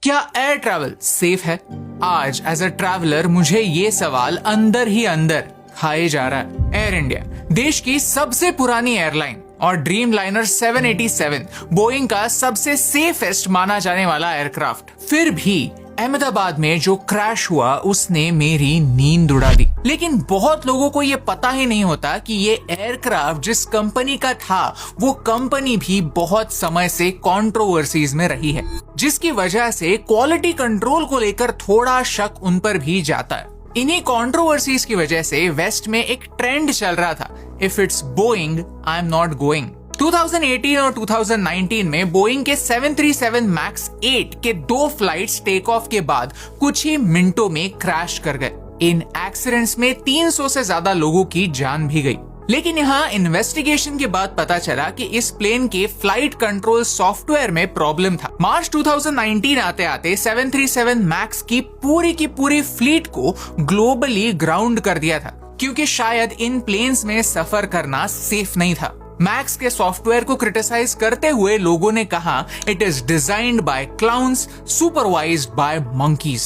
क्या air travel safe है? आज एज अ ट्रैवलर मुझे ये सवाल अंदर ही अंदर खाए जा रहा है। एयर इंडिया देश की सबसे पुरानी एयरलाइन और ड्रीम लाइनर 787 बोइंग का सबसे सेफेस्ट माना जाने वाला एयरक्राफ्ट, फिर भी अहमदाबाद में जो क्रैश हुआ उसने मेरी नींद उड़ा दी। लेकिन बहुत लोगों को ये पता ही नहीं होता कि ये एयरक्राफ्ट जिस कंपनी का था वो कंपनी भी बहुत समय से कंट्रोवर्सीज में रही है, जिसकी वजह से क्वालिटी कंट्रोल को लेकर थोड़ा शक उन पर भी जाता है। इन्हीं कंट्रोवर्सीज की वजह से वेस्ट में एक ट्रेंड चल रहा था, if it's Boeing I am not going. 2018 और 2019 में बोइंग के 737 मैक्स 8 के 2 फ्लाइट्स टेक ऑफ के बाद कुछ ही मिनटों में क्रैश कर गए। इन एक्सीडेंट्स में 300 से ज्यादा लोगों की जान भी गई। लेकिन यहाँ इन्वेस्टिगेशन के बाद पता चला कि इस प्लेन के फ्लाइट कंट्रोल सॉफ्टवेयर में प्रॉब्लम था। मार्च 2019 आते आते 737 मैक्स की पूरी फ्लीट को ग्लोबली ग्राउंड कर दिया था, क्योंकि शायद इन प्लेन्स में सफर करना सेफ नहीं था। मैक्स के सॉफ्टवेयर को क्रिटिसाइज करते हुए लोगों ने कहा it is designed by clowns supervised by monkeys.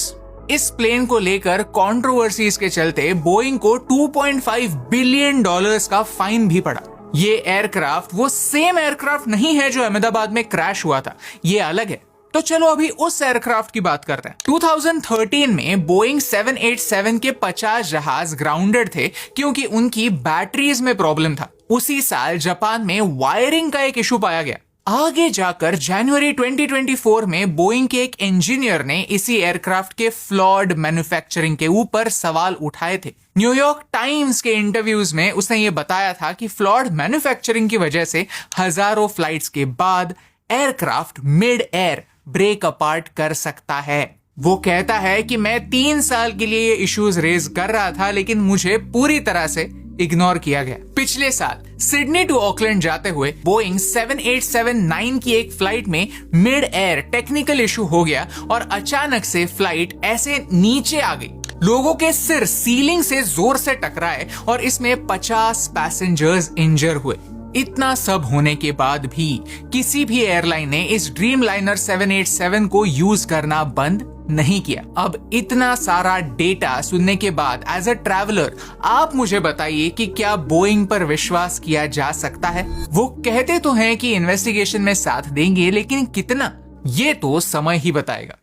इस प्लेन को लेकर कंट्रोवर्सीज के चलते बोइंग को $2.5 बिलियन का फाइन भी पड़ा। ये एयरक्राफ्ट वो सेम एयरक्राफ्ट नहीं है जो अहमदाबाद में क्रैश हुआ था, ये अलग है। तो चलो अभी उस एयरक्राफ्ट की बात करते हैं। 2013 में बोइंग 787 के 50 जहाज ग्राउंडेड थे क्योंकि उनकी बैटरीज में प्रॉब्लम था। उसी साल जापान में वायरिंग का एक इशू पाया गया। आगे जाकर जनवरी 2024 में बोइंग के एक इंजीनियर ने इसी एयरक्राफ्ट के फ्लॉड मैन्युफैक्चरिंग के ऊपर सवाल उठाए थे। न्यूयॉर्क टाइम्स के इंटरव्यूज में उसने ये बताया था कि फ्लॉड मैन्युफैक्चरिंग की वजह से हजारों फ्लाइट्स के बाद aircraft mid air brake apart कर सकता है। वो कहता है कि मैं 3 साल के लिए ये इश्यूज रेज कर रहा था, लेकिन मुझे पूरी तरह से इग्नोर किया गया। पिछले साल सिडनी टू ऑकलैंड जाते हुए बोइंग 787-9 की एक फ्लाइट में मिड एयर टेक्निकल इशू हो गया और अचानक से फ्लाइट ऐसे नीचे आ गई। लोगों के सिर सीलिंग से जोर से टकराए और इसमें 50 पैसेंजर्स इंजर हुए। इतना सब होने के बाद भी किसी भी एयरलाइन ने इस ड्रीम लाइनर 787 को यूज करना बंद नहीं किया। अब इतना सारा डेटा सुनने के बाद एज अ ट्रैवलर आप मुझे बताइए कि क्या बोइंग पर विश्वास किया जा सकता है? वो कहते तो हैं कि इन्वेस्टिगेशन में साथ देंगे, लेकिन कितना, ये तो समय ही बताएगा।